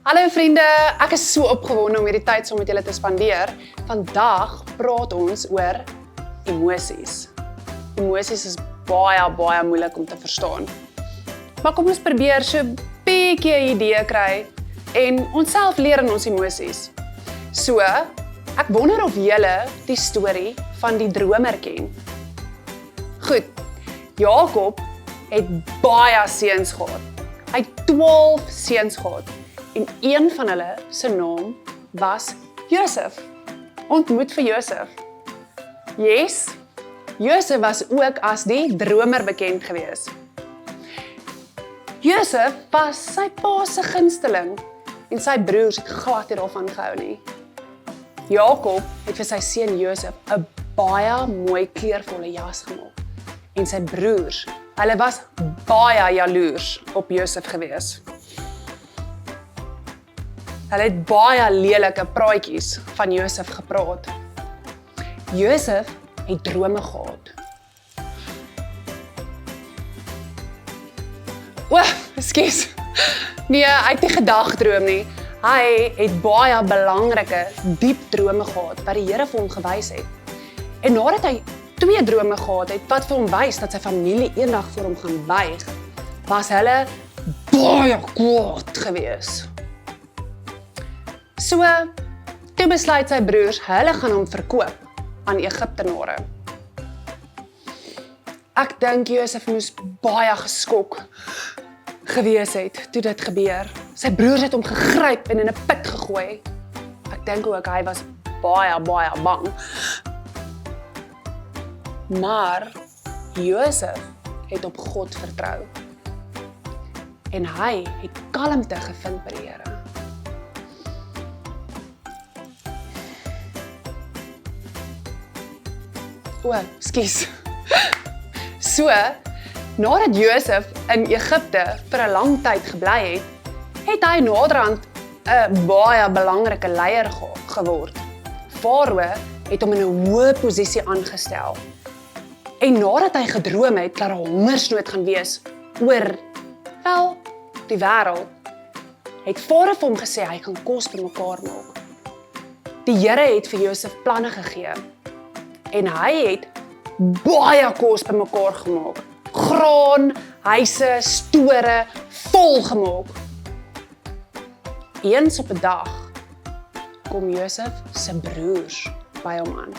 Hallo vriende, ek is so opgewonde om hierdie tyd saam met julle te spandeer. Vandag praat ons oor emosies. Emosies is baie moeilik om te verstaan. Maar kom ons probeer so 'n bietjie 'n idee kry en onsself leer in ons emosies. So, ek wonder of julle die storie van die dromer ken. Goed, Jakob het baie seuns gehad. Hy het 12 seuns gehad. En een van hulle se naam was Josef. Ontmoet vir Josef. Yes, Josef was ook as die dromer bekend gewees. Josef was sy pa se gunsteling en sy broers het glad nie daarvan gehou nie. Jakob het vir sy seun Josef 'n baie mooi kleurvolle jas gemaak. En sy broers, hulle was baie jaloers op Josef gewees. Hulle het baie lelike praatjies van Josef gepraat. Josef het drome gehad. Ekskuus. Nee, hy het nie gedagdroom nie. Hy het baie belangrike, diep drome gehad wat die Here vir hom gewys het. En nadat hy 2 drome gehad het wat vir hom wys dat sy familie eendag vir hom gaan buig, was hulle baie kwaad gewees. So, toe besluit sy broers, hulle gaan hom verkoop aan Egiptenare. Ek dink Josef moes baie geskok gewees het toe dit gebeur. Sy broers het hom gegryp en in 'n put gegooi. Ek dink ook hy was baie bang. Maar Josef het op God vertrou. En hy het kalmte gevind by die Here. Ekskuus. So, nadat Josef in Egipte vir 'n lang tyd gebly het, het hy naderhand 'n baie belangrike leier geword. Farao het hom in 'n hoë posisie aangestel. En nadat hy gedroom het dat 'n hongersnood gaan wees oor, die wêreld, het Farao vir hom gesê hy gaan kos bymekaar maak. Die Here het vir Josef planne gegee. En hy het baie kos bymekaar gemaak. Graan, huise, store, vol gemaak. Eens op 'n dag kom Josef se broers by hom aan.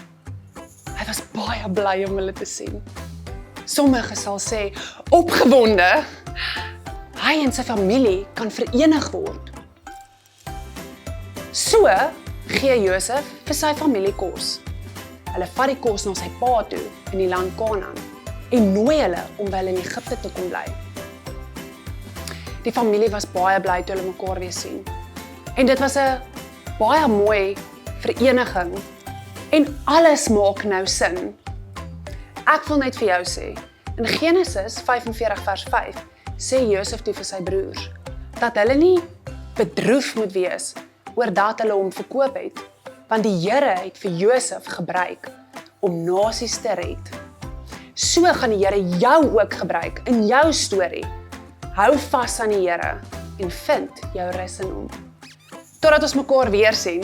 Hy was baie bly om hulle te sien. Sommige sal sê, opgewonde, hy en sy familie kan verenig word. So gee Josef vir sy familie kos. Hulle vat die kos na sy pa toe in die land Kanaan en nooi hulle om by hulle in Egipte te kom bly. Die familie was baie bly toe hulle mekaar weer sien. En dit was 'n baie mooi vereniging en alles maak nou sin. Ek wil net vir jou sê, in Genesis 45 vers 5 sê Josef toe vir sy broers dat hulle nie bedroef moet wees oor dat hulle hom verkoop het, want die Here het vir Josef gebruik om nasies te red. So gaan die Here jou ook gebruik in jou storie. Hou vas aan die Here en vind jou rus in hom. Totdat ons mekaar weer sien,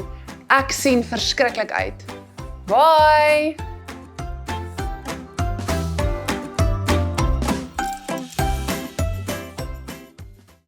ek sien verskriklik uit. Bye!